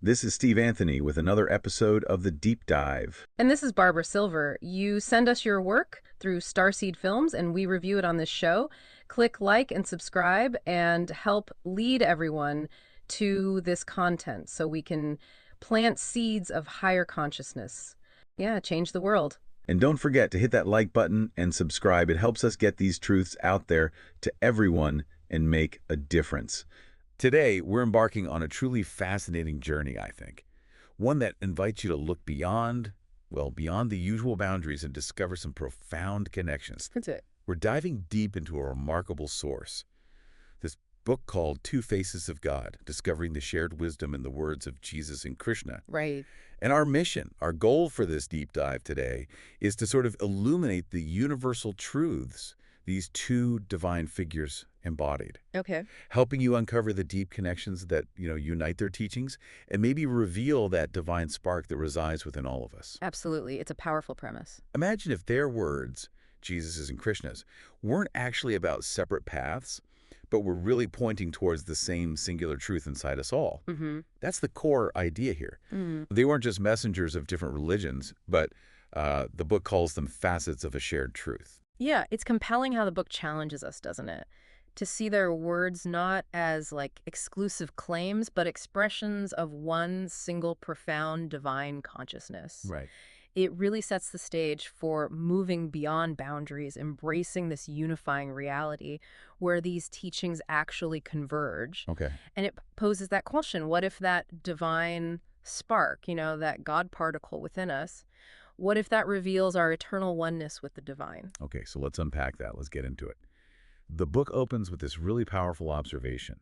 This is Steve Anthony with another episode of The Deep Dive. And this is Barbara Silver. You send us your work through Starseed Films, and we review it on this show. Click like and subscribe and help lead everyone to this content so we can plant seeds of higher consciousness. Yeah, change the world. And don't forget to hit that like button and subscribe. It helps us get these truths out there to everyone and make a difference. Today, we're embarking on a truly fascinating journey, I think. One that invites you to look beyond the usual boundaries and discover some profound connections. That's it. We're diving deep into a remarkable source. This book called Two Faces of God, Discovering the Shared Wisdom in the Words of Jesus and Krishna. Right. And our mission, our goal for this deep dive today is to sort of illuminate the universal truths these two divine figures embodied, Okay. helping you uncover the deep connections that, unite their teachings and maybe reveal that divine spark that resides within all of us. Absolutely. It's a powerful premise. Imagine if their words, Jesus's and Krishna's, weren't actually about separate paths, but were really pointing towards the same singular truth inside us all. Mm-hmm. That's the core idea here. Mm. They weren't just messengers of different religions, but the book calls them facets of a shared truth. Yeah, it's compelling how the book challenges us, doesn't it? To see their words not as like exclusive claims, but expressions of one single profound divine consciousness. Right. It really sets the stage for moving beyond boundaries, embracing this unifying reality where these teachings actually converge. Okay. And it poses that question, what if that divine spark, that God particle within us, what if that reveals our eternal oneness with the divine? Okay, so let's unpack that. Let's get into it. The book opens with this really powerful observation.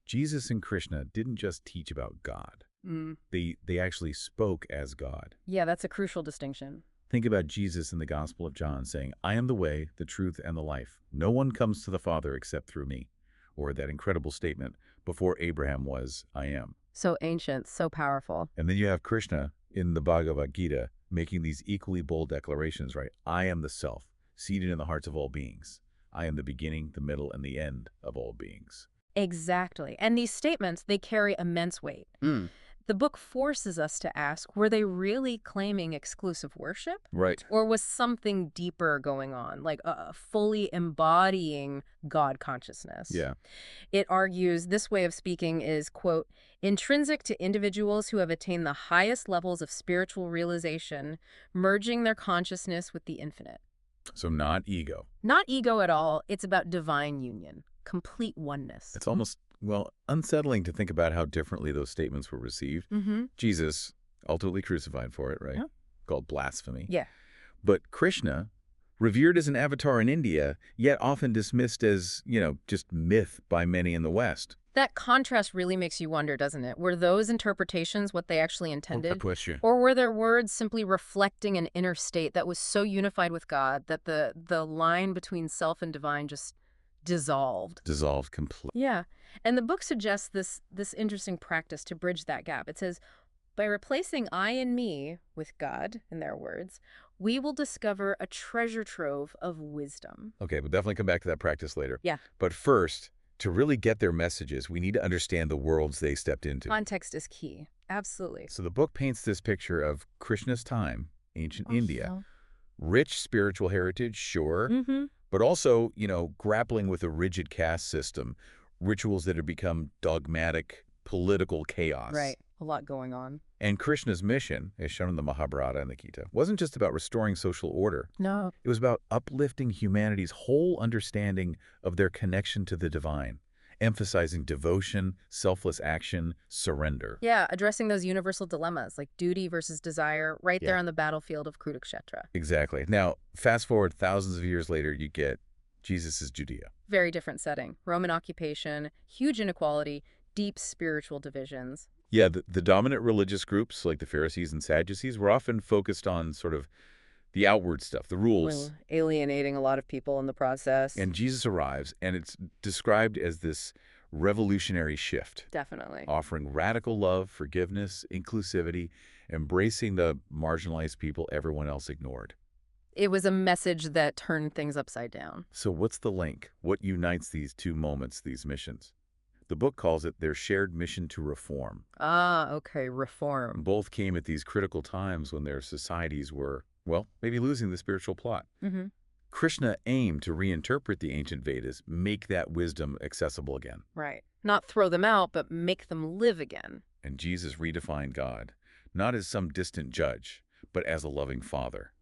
Jesus and Krishna didn't just teach about God. Mm. They actually spoke as God. Yeah, that's a crucial distinction. Think about Jesus in the Gospel of John saying, I am the way, the truth, and the life. No one comes to the Father except through me. Or that incredible statement, before Abraham was, I am. So ancient, so powerful. And then you have Krishna in the Bhagavad Gita making these equally bold declarations, right? I am the self, seated in the hearts of all beings. I am the beginning, the middle, and the end of all beings. Exactly. And these statements, they carry immense weight. The book forces us to ask, were they really claiming exclusive worship? Right. Or was something deeper going on, like fully embodying God consciousness? Yeah. It argues this way of speaking is, quote, intrinsic to individuals who have attained the highest levels of spiritual realization, merging their consciousness with the infinite. So not ego. Not ego at all. It's about divine union, complete oneness. It's almost, unsettling to think about how differently those statements were received. Mm-hmm. Jesus, ultimately crucified for it, right? Yeah. Called blasphemy. Yeah. But Krishna, revered as an avatar in India, yet often dismissed as, just myth by many in the West. That contrast really makes you wonder, doesn't it? Were those interpretations what they actually intended? Question. Or were their words simply reflecting an inner state that was so unified with God that the line between self and divine just dissolved? Dissolved completely. Yeah. And the book suggests this interesting practice to bridge that gap. It says, by replacing I and me with God, in their words, we will discover a treasure trove of wisdom. Okay, we'll definitely come back to that practice later. Yeah. But first, to really get their messages, we need to understand the worlds they stepped into. Context is key. Absolutely. So the book paints this picture of Krishna's time, ancient India. Rich spiritual heritage, sure, Mm-hmm. but also, grappling with a rigid caste system, rituals that have become dogmatic, political chaos. Right. A lot going on. And Krishna's mission, as shown in the Mahabharata and the Gita, wasn't just about restoring social order. No. It was about uplifting humanity's whole understanding of their connection to the divine, emphasizing devotion, selfless action, surrender. Yeah, addressing those universal dilemmas like duty versus desire right there on the battlefield of Kurukshetra. Exactly. Now, fast forward thousands of years later, you get Jesus' Judea. Very different setting. Roman occupation, huge inequality, deep spiritual divisions. Yeah, the dominant religious groups like the Pharisees and Sadducees were often focused on sort of the outward stuff, the rules. Well, alienating a lot of people in the process. And Jesus arrives, and it's described as this revolutionary shift, Definitely. offering radical love, forgiveness, inclusivity, embracing the marginalized people everyone else ignored. It was a message that turned things upside down. So what's the link? What unites these two moments, these missions? The book calls it their shared mission to reform. Ah, okay, reform. Both came at these critical times when their societies were, well, maybe losing the spiritual plot. Mm-hmm. Krishna aimed to reinterpret the ancient Vedas, make that wisdom accessible again. Right. Not throw them out, but make them live again. And Jesus redefined God, not as some distant judge, but as a loving father,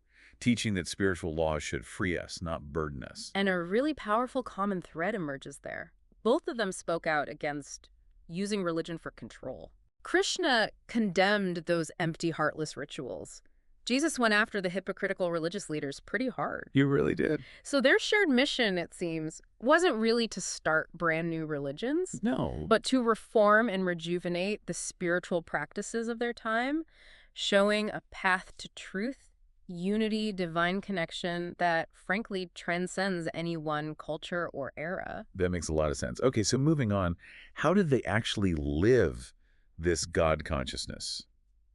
teaching that spiritual laws should free us, not burden us. And a really powerful common thread emerges there. Both of them spoke out against using religion for control. Krishna condemned those empty, heartless rituals. Jesus went after the hypocritical religious leaders pretty hard. You really did? So their shared mission, it seems, wasn't really to start brand new religions, No. but to reform and rejuvenate the spiritual practices of their time, showing a path to truth, unity, divine connection that, frankly, transcends any one culture or era. That makes a lot of sense. Okay, so moving on, how did they actually live this God consciousness?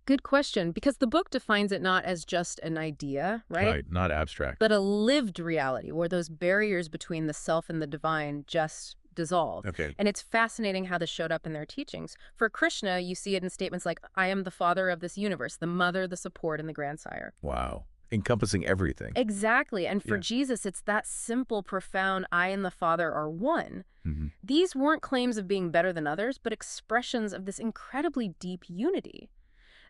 Good question, because the book defines it not as just an idea, right? Not abstract. But a lived reality where those barriers between the self and the divine just dissolve. Okay. And it's fascinating how this showed up in their teachings. For Krishna, you see it in statements like, I am the father of this universe, the mother, the support, and the grandsire. Wow. Encompassing everything. Exactly. And for Yeah. Jesus, it's that simple, profound, I and the Father are one. Mhm. These weren't claims of being better than others, but expressions of this incredibly deep unity.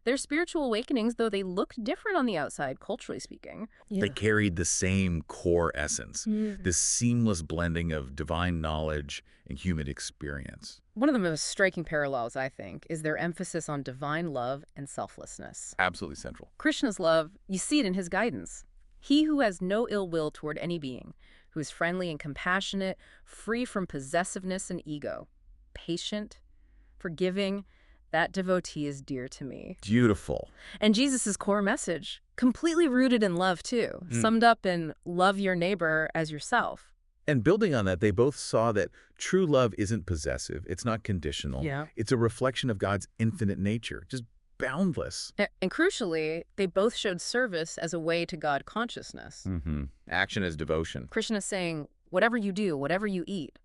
Their spiritual awakenings, though they looked different on the outside, culturally speaking. They carried the same core essence, this seamless blending of divine knowledge and human experience. One of the most striking parallels, I think, is their emphasis on divine love and selflessness. Absolutely central. Krishna's love, you see it in his guidance. He who has no ill will toward any being, who is friendly and compassionate, free from possessiveness and ego, patient, forgiving, that devotee is dear to me. Beautiful. And Jesus' core message, completely rooted in love too, summed up in love your neighbor as yourself. And building on that, they both saw that true love isn't possessive. It's not conditional. Yeah. It's a reflection of God's infinite nature, just boundless. And crucially, they both showed service as a way to God consciousness. Action as devotion. Krishna saying, whatever you do, whatever you eat,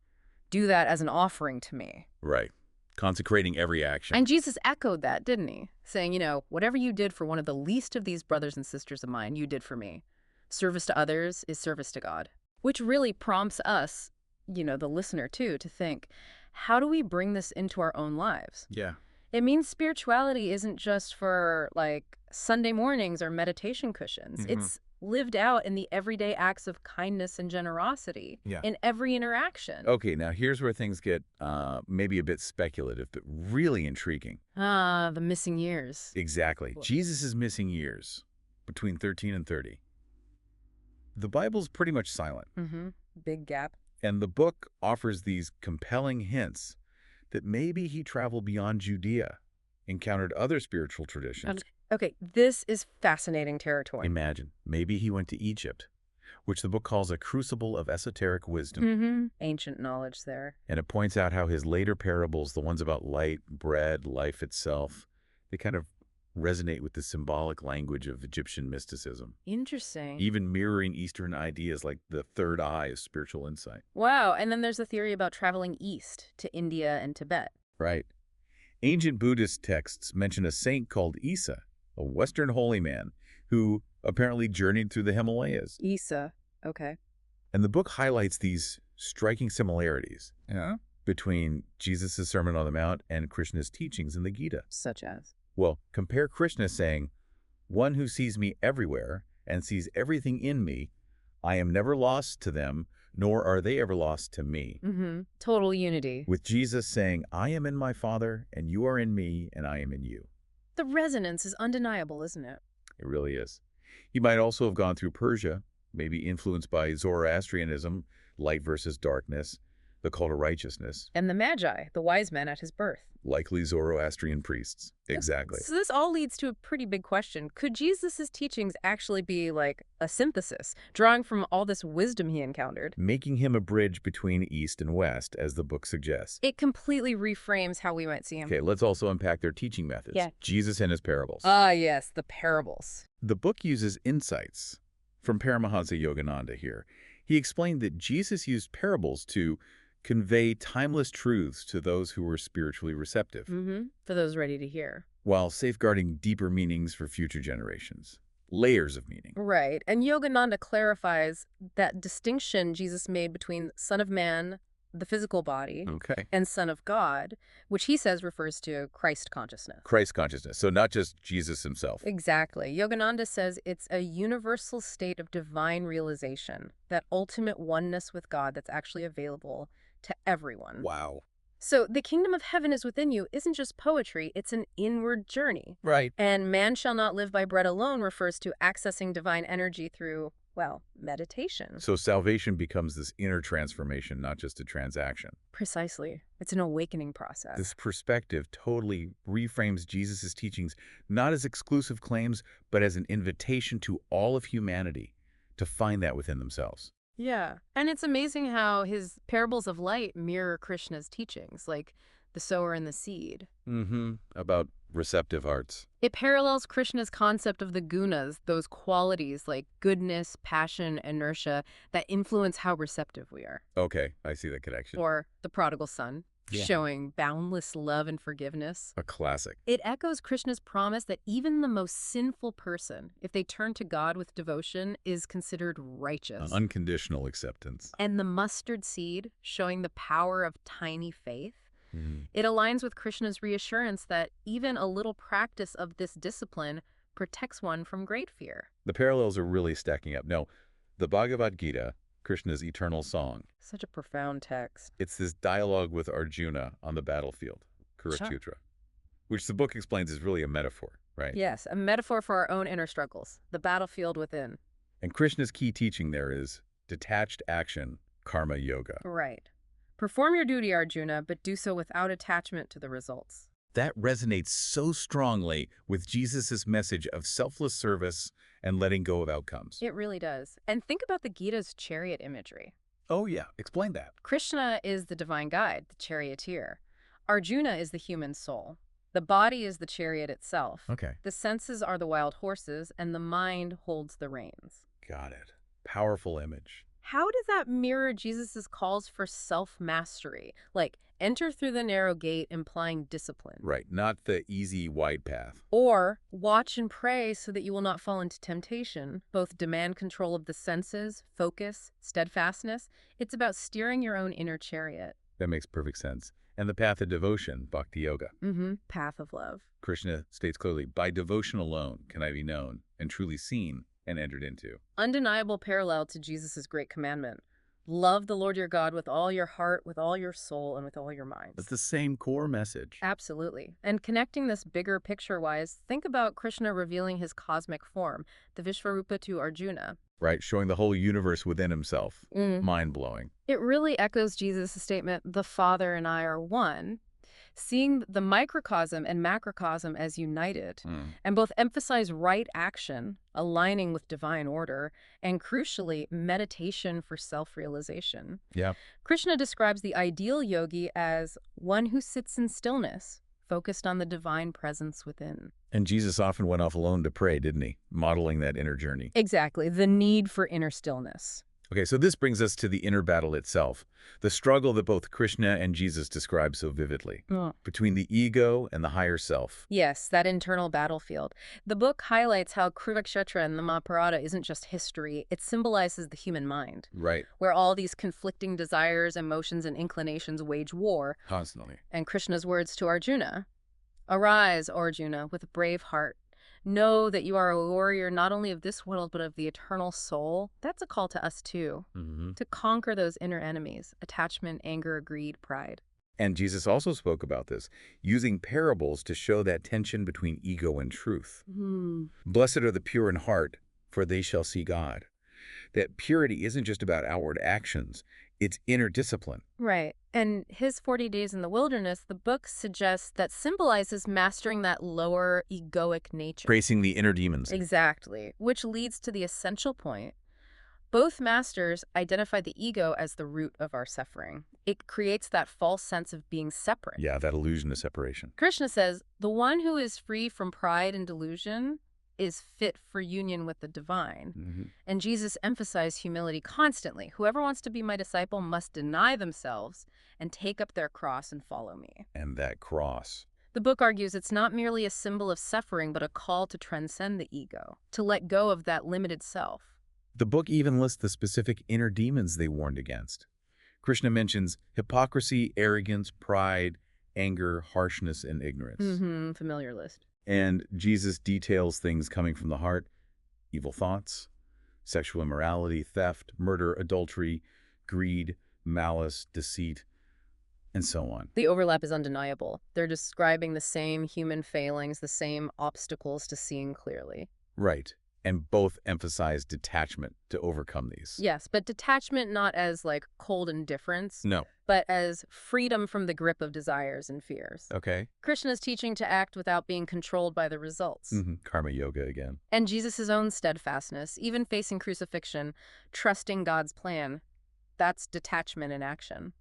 do that as an offering to me. Right. Consecrating every action. And Jesus echoed that, didn't he? Saying, whatever you did for one of the least of these brothers and sisters of mine, you did for me. Service to others is service to God. Which really prompts us, the listener too, to think, how do we bring this into our own lives? Yeah. It means spirituality isn't just for, Sunday mornings or meditation cushions. It's lived out in the everyday acts of kindness and generosity in every interaction. Okay, now here's where things get maybe a bit speculative, but really intriguing. The missing years. Exactly. Jesus' missing years, between 13 and 30. The Bible's pretty much silent. Big gap. And the book offers these compelling hints that maybe he traveled beyond Judea, encountered other spiritual traditions. Okay, this is fascinating territory. Imagine, maybe he went to Egypt, which the book calls a crucible of esoteric wisdom. Ancient knowledge there. And it points out how his later parables, the ones about light, bread, life itself, they kind of resonate with the symbolic language of Egyptian mysticism, Interesting. even mirroring Eastern ideas like the third eye as spiritual insight. Wow, and then there's a theory about traveling east to India and Tibet. Right. Ancient Buddhist texts mention a saint called Issa, a Western holy man who apparently journeyed through the Himalayas. Issa. Okay. And the book highlights these striking similarities between Jesus' Sermon on the Mount and Krishna's teachings in the Gita. Such as? Well, compare Krishna saying, "One who sees me everywhere and sees everything in me, I am never lost to them, nor are they ever lost to me." Total unity. With Jesus saying, "I am in my Father, and you are in me, and I am in you." The resonance is undeniable, isn't it? It really is. He might also have gone through Persia, maybe influenced by Zoroastrianism, light versus darkness, the call to righteousness, And the Magi, the wise men at his birth. likely Zoroastrian priests. Exactly. So this all leads to a pretty big question. Could Jesus' teachings actually be like a synthesis, drawing from all this wisdom he encountered? Making him a bridge between East and West, as the book suggests. It completely reframes how we might see him. Okay, let's also unpack their teaching methods. Yeah. Jesus and his parables. Ah, yes, the parables. The book uses insights from Paramahansa Yogananda here. He explained that Jesus used parables to convey timeless truths to those who were spiritually receptive, For those ready to hear. while safeguarding deeper meanings for future generations. Layers of meaning. Right. And Yogananda clarifies that distinction Jesus made between Son of Man, the physical body, Okay. and Son of God, which he says refers to Christ consciousness. Christ consciousness, so not just Jesus himself. Exactly. Yogananda says it's a universal state of divine realization, that ultimate oneness with God that's actually available to everyone. Wow. So the kingdom of heaven is within you isn't just poetry, it's an inward journey. Right. And man shall not live by bread alone refers to accessing divine energy through, well, meditation. So salvation becomes this inner transformation, not just a transaction. Precisely. It's an awakening process. This perspective totally reframes Jesus' teachings not as exclusive claims, but as an invitation to all of humanity to find that within themselves. Yeah. And it's amazing how his parables of light mirror Krishna's teachings, like the sower and the seed. About receptive hearts. It parallels Krishna's concept of the gunas, those qualities like goodness, passion, inertia, that influence how receptive we are. Okay, I see that connection. Or the prodigal son, Yeah. showing boundless love and forgiveness. A classic. It echoes Krishna's promise that even the most sinful person, if they turn to God with devotion, is considered righteous. Unconditional acceptance. And the mustard seed, showing the power of tiny faith. It aligns with Krishna's reassurance that even a little practice of this discipline protects one from great fear. The parallels are really stacking up. Now, the Bhagavad Gita, Krishna's eternal song, Such a profound text. it's this dialogue with Arjuna on the battlefield, Kurukshetra, which the book explains is really a metaphor, right? Yes, a metaphor for our own inner struggles, the battlefield within. And Krishna's key teaching there is detached action, karma yoga. Right. Perform your duty, Arjuna, but do so without attachment to the results. That resonates so strongly with Jesus' message of selfless service and letting go of outcomes. It really does. And think about the Gita's chariot imagery. Oh yeah, explain that. Krishna is the divine guide, the charioteer. Arjuna is the human soul. The body is the chariot itself. Okay. The senses are the wild horses, and the mind holds the reins. Got it. Powerful image. How does that mirror Jesus' calls for self-mastery? Like, enter through the narrow gate, implying discipline. Right, not the easy wide path. Or, watch and pray so that you will not fall into temptation. Both demand control of the senses, focus, steadfastness. It's about steering your own inner chariot. That makes perfect sense. And the path of devotion, bhakti yoga. Path of love. Krishna states clearly, by devotion alone can I be known and truly seen and entered into. Undeniable parallel to Jesus' great commandment. Love the Lord your God with all your heart, with all your soul, and with all your mind. It's the same core message. Absolutely. And connecting this bigger picture-wise, think about Krishna revealing his cosmic form, the Vishvarupa to Arjuna. Right, showing the whole universe within himself. Mind-blowing. It really echoes Jesus' statement, the Father and I are one, seeing the microcosm and macrocosm as united, and both emphasize right action, aligning with divine order, and crucially, meditation for self-realization. Yeah. Krishna describes the ideal yogi as one who sits in stillness, focused on the divine presence within. And Jesus often went off alone to pray, didn't he? Modeling that inner journey. Exactly, the need for inner stillness. Okay, so this brings us to the inner battle itself, the struggle that both Krishna and Jesus describe so vividly, between the ego and the higher self. Yes, that internal battlefield. The book highlights how Kurukshetra and the Mahabharata isn't just history, it symbolizes the human mind, Right. where all these conflicting desires, emotions, and inclinations wage war. Constantly. And Krishna's words to Arjuna, "Arise, Arjuna, with a brave heart. Know that you are a warrior not only of this world, but of the eternal soul." That's a call to us, too, to conquer those inner enemies, attachment, anger, greed, pride. And Jesus also spoke about this, using parables to show that tension between ego and truth. Blessed are the pure in heart, for they shall see God. That purity isn't just about outward actions, it's inner discipline. Right. And his 40 days in the wilderness, the book suggests that symbolizes mastering that lower egoic nature. Tracing the inner demons. Exactly. Which leads to the essential point. Both masters identify the ego as the root of our suffering. It creates that false sense of being separate. Yeah, that illusion of separation. Krishna says, the one who is free from pride and delusion is fit for union with the divine. Hmm. And Jesus emphasized humility constantly. Whoever wants to be my disciple must deny themselves and take up their cross and follow me. And that cross. The book argues it's not merely a symbol of suffering, but a call to transcend the ego, to let go of that limited self. The book even lists the specific inner demons they warned against. Krishna mentions hypocrisy, arrogance, pride, anger, harshness, and ignorance. Familiar list. And Jesus details things coming from the heart: evil thoughts, sexual immorality, theft, murder, adultery, greed, malice, deceit, and so on. The overlap is undeniable. They're describing the same human failings, the same obstacles to seeing clearly. Right. And both emphasize detachment to overcome these. Yes, but detachment not as like cold indifference, No. but as freedom from the grip of desires and fears. Okay. Krishna's teaching to act without being controlled by the results. Karma yoga again. And Jesus' own steadfastness, even facing crucifixion, trusting God's plan. That's detachment in action.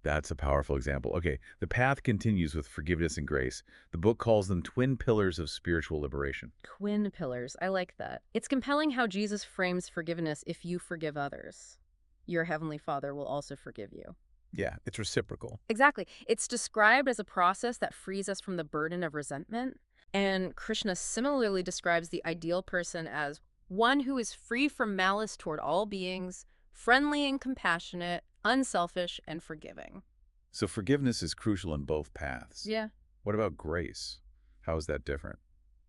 That's a powerful example. Okay, the path continues with forgiveness and grace. The book calls them twin pillars of spiritual liberation. Twin pillars. I like that. It's compelling how Jesus frames forgiveness. If you forgive others, your heavenly Father will also forgive you. Yeah, it's reciprocal. Exactly. It's described as a process that frees us from the burden of resentment. And Krishna similarly describes the ideal person as one who is free from malice toward all beings, friendly and compassionate, unselfish and forgiving. So forgiveness is crucial in both paths. Yeah. What about grace? How is that different?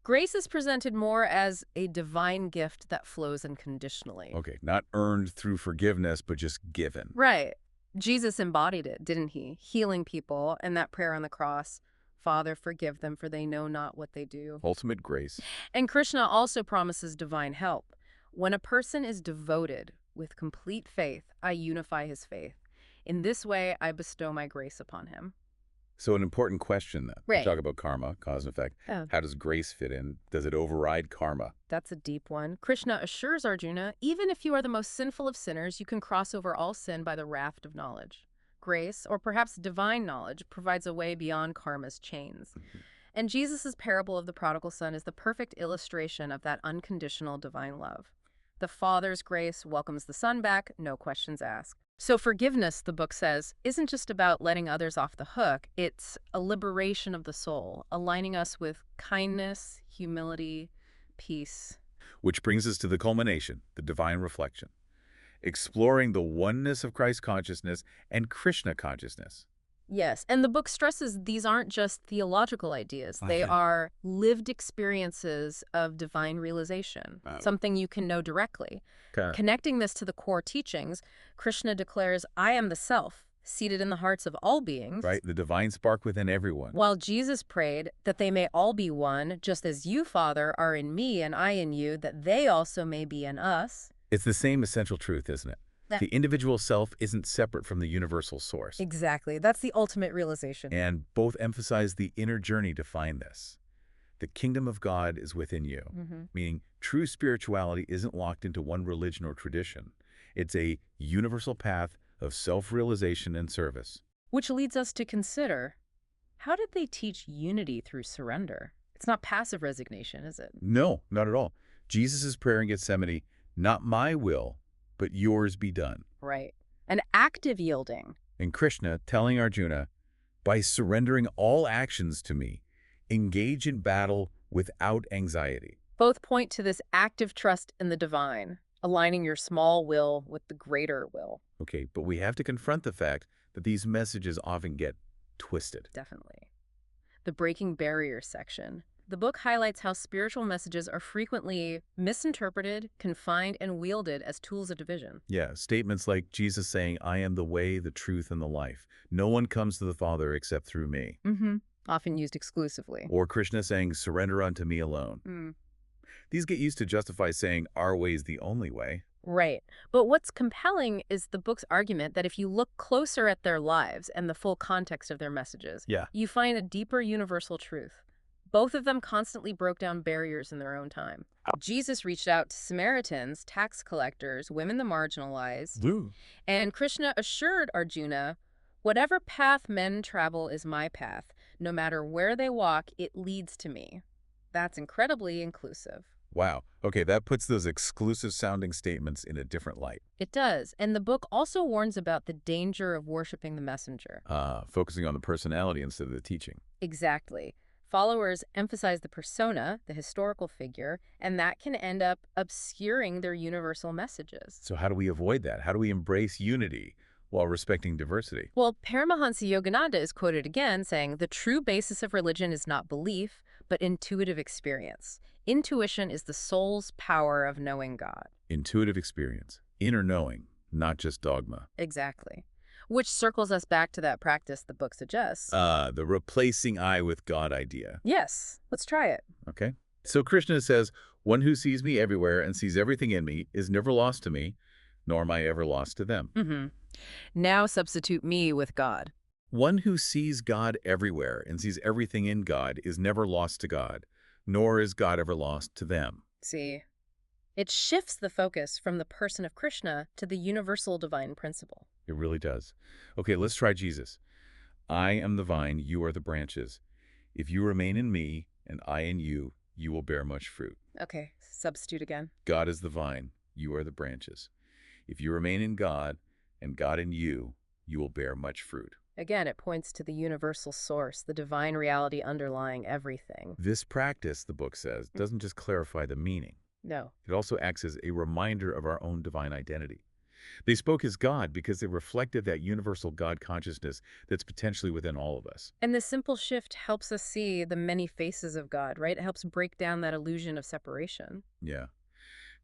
Grace is presented more as a divine gift that flows unconditionally. Okay, not earned through forgiveness, but just given. Right. Jesus embodied it, didn't he? Healing people, and that prayer on the cross, Father, forgive them, for they know not what they do. Ultimate grace. And Krishna also promises divine help. When a person is devoted with complete faith, I unify his faith. In this way, I bestow my grace upon him. So an important question then. Right. We talk about karma, cause and effect. Oh. How does grace fit in? Does it override karma? That's a deep one. Krishna assures Arjuna, even if you are the most sinful of sinners, you can cross over all sin by the raft of knowledge. Grace, or perhaps divine knowledge, provides a way beyond karma's chains. And Jesus' parable of the prodigal son is the perfect illustration of that unconditional divine love. The Father's grace welcomes the Son back, no questions asked. So forgiveness, the book says, isn't just about letting others off the hook. It's a liberation of the soul, aligning us with kindness, humility, peace. Which brings us to the culmination, the divine reflection. Exploring the oneness of Christ consciousness and Krishna consciousness. Yes, and the book stresses these aren't just theological ideas. They Okay. are lived experiences of divine realization, something you can know directly. Okay. Connecting this to the core teachings, Krishna declares, I am the self, seated in the hearts of all beings. Right? The divine spark within everyone. While Jesus prayed that they may all be one, just as you, Father, are in me and I in you, that they also may be in us. It's the same essential truth, isn't it? The individual self isn't separate from the universal source. Exactly. That's the ultimate realization. And both emphasize the inner journey to find this. The kingdom of God is within you, meaning true spirituality isn't locked into one religion or tradition. It's a universal path of self-realization and service. Which leads us to consider, how did they teach unity through surrender? It's not passive resignation, is it? No, not at all. Jesus' prayer in Gethsemane, not my will, but yours be done. Right. An active yielding. And Krishna telling Arjuna, by surrendering all actions to me, engage in battle without anxiety. Both point to this active trust in the divine, aligning your small will with the greater will. Okay, but we have to confront the fact that these messages often get twisted. Definitely. The breaking barriers section. The book highlights how spiritual messages are frequently misinterpreted, confined, and wielded as tools of division. Yeah, statements like Jesus saying, I am the way, the truth, and the life. No one comes to the Father except through me. Often used exclusively. Or Krishna saying, surrender unto me alone. These get used to justify saying our way is the only way. Right. But what's compelling is the book's argument that if you look closer at their lives and the full context of their messages, you find a deeper universal truth. Both of them constantly broke down barriers in their own time. Jesus reached out to Samaritans, tax collectors, women the marginalized, and Krishna assured Arjuna, whatever path men travel is my path. No matter where they walk, it leads to me. That's incredibly inclusive. Wow. Okay, that puts those exclusive sounding statements in a different light. It does. And the book also warns about the danger of worshiping the messenger. Focusing on the personality instead of the teaching. Exactly. Followers emphasize the persona, the historical figure, and that can end up obscuring their universal messages. So how do we avoid that? How do we embrace unity while respecting diversity? Well, Paramahansa Yogananda is quoted again saying, "The true basis of religion is not belief, but intuitive experience. Intuition is the soul's power of knowing God." Intuitive experience, inner knowing, not just dogma. Exactly. Which circles us back to that practice the book suggests. The replacing I with God idea. Yes, let's try it. Okay. So Krishna says, one who sees me everywhere and sees everything in me is never lost to me, nor am I ever lost to them. Mm-hmm. Now substitute me with God. One who sees God everywhere and sees everything in God is never lost to God, nor is God ever lost to them. See, it shifts the focus from the person of Krishna to the universal divine principle. It really does. Okay, let's try Jesus. I am the vine, you are the branches. If you remain in me and I in you, you will bear much fruit. Okay, substitute again. God is the vine, you are the branches. If you remain in God and God in you, you will bear much fruit. Again, it points to the universal source, the divine reality underlying everything. This practice, the book says, doesn't just clarify the meaning. No. It also acts as a reminder of our own divine identity. They spoke as God because they reflected that universal God consciousness that's potentially within all of us. And this simple shift helps us see the many faces of God, right? It helps break down that illusion of separation. Yeah.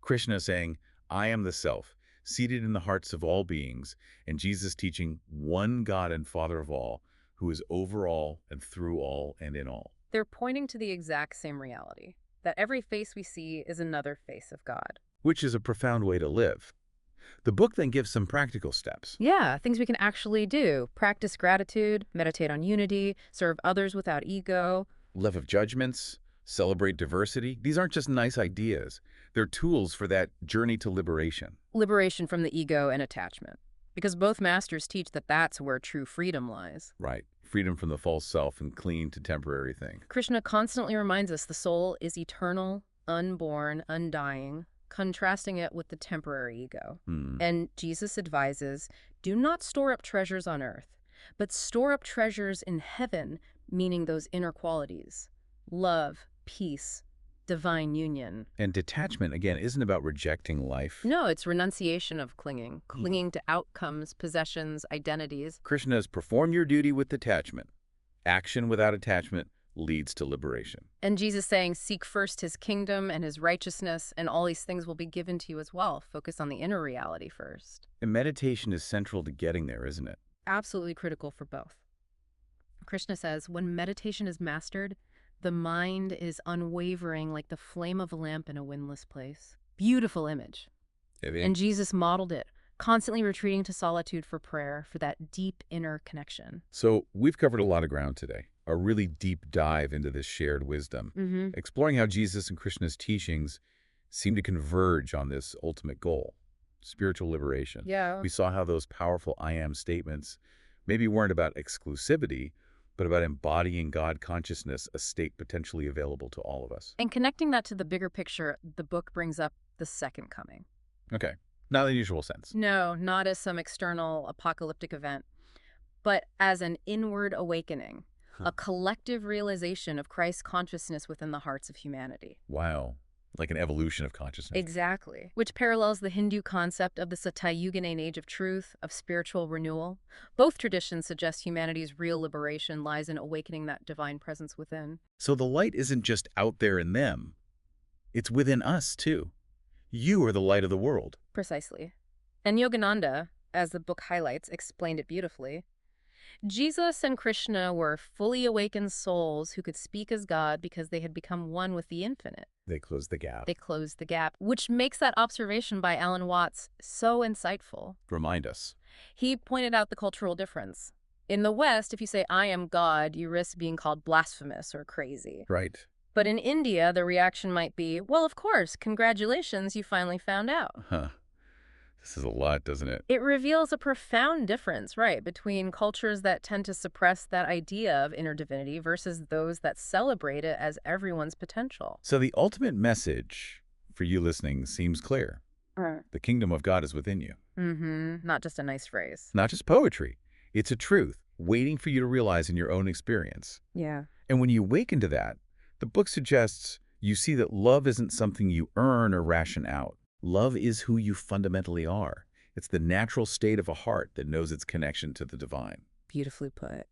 Krishna saying, I am the self, seated in the hearts of all beings, and Jesus teaching one God and Father of all, who is over all and through all and in all. They're pointing to the exact same reality, that every face we see is another face of God. Which is a profound way to live. The book then gives some practical steps. Yeah, things we can actually do. Practice gratitude, meditate on unity, serve others without ego. Live of judgments, celebrate diversity. These aren't just nice ideas. They're tools for that journey to liberation. Liberation from the ego and attachment. Because both masters teach that that's where true freedom lies. Right. Freedom from the false self and clean to temporary thing. Krishna constantly reminds us the soul is eternal, unborn, undying, contrasting it with the temporary ego. And Jesus advises, do not store up treasures on earth, but store up treasures in heaven, meaning those inner qualities. Love, peace, divine union. And detachment, again, isn't about rejecting life. No, it's renunciation of clinging. Clinging to outcomes, possessions, identities. Krishna's perform your duty with detachment. Action without attachment leads to liberation. And Jesus saying, seek first his kingdom and his righteousness, and all these things will be given to you as well. Focus on the inner reality first. And meditation is central to getting there, isn't it? Absolutely critical for both. Krishna says, when meditation is mastered, the mind is unwavering like the flame of a lamp in a windless place. Beautiful image. And Jesus modeled it, constantly retreating to solitude for prayer, for that deep inner connection. So we've covered a lot of ground today. A really deep dive into this shared wisdom, exploring how Jesus and Krishna's teachings seem to converge on this ultimate goal, spiritual liberation. Yeah. We saw how those powerful I am statements maybe weren't about exclusivity, but about embodying God consciousness, a state potentially available to all of us. And connecting that to the bigger picture, the book brings up the second coming. Okay. Not in the usual sense. No, not as some external apocalyptic event, but as an inward awakening. A collective realization of Christ's consciousness within the hearts of humanity. Wow. Like an evolution of consciousness. Exactly. Which parallels the Hindu concept of the Satyuganan age of truth, of spiritual renewal. Both traditions suggest humanity's real liberation lies in awakening that divine presence within. So the light isn't just out there in them. It's within us, too. You are the light of the world. Precisely. And Yogananda, as the book highlights, explained it beautifully. Jesus and Krishna were fully awakened souls who could speak as God because they had become one with the infinite. They closed the gap. They closed the gap, which makes that observation by Alan Watts so insightful. Remind us. He pointed out the cultural difference. In the West, if you say, I am God, you risk being called blasphemous or crazy. Right. But in India, the reaction might be, well, of course, congratulations, you finally found out. Huh. This is a lot, doesn't it? It reveals a profound difference, right, between cultures that tend to suppress that idea of inner divinity versus those that celebrate it as everyone's potential. So the ultimate message for you listening seems clear. The kingdom of God is within you. Not just a nice phrase. Not just poetry. It's a truth waiting for you to realize in your own experience. Yeah. And when you awaken to that, the book suggests you see that love isn't something you earn or ration out. Love is who you fundamentally are. It's the natural state of a heart that knows its connection to the divine. Beautifully put.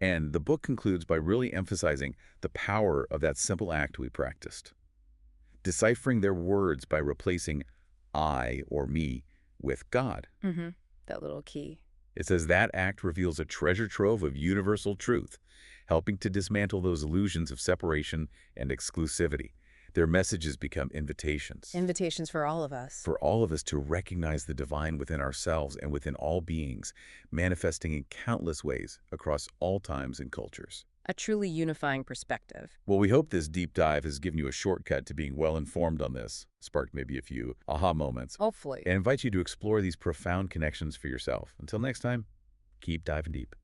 And the book concludes by really emphasizing the power of that simple act we practiced, deciphering their words by replacing I or me with God. That little key. It says that act reveals a treasure trove of universal truth, helping to dismantle those illusions of separation and exclusivity. Their messages become invitations. Invitations for all of us. For all of us to recognize the divine within ourselves and within all beings, manifesting in countless ways across all times and cultures. A truly unifying perspective. Well, we hope this deep dive has given you a shortcut to being well-informed on this, sparked maybe a few aha moments, Hopefully. and invite you to explore these profound connections for yourself. Until next time, keep diving deep.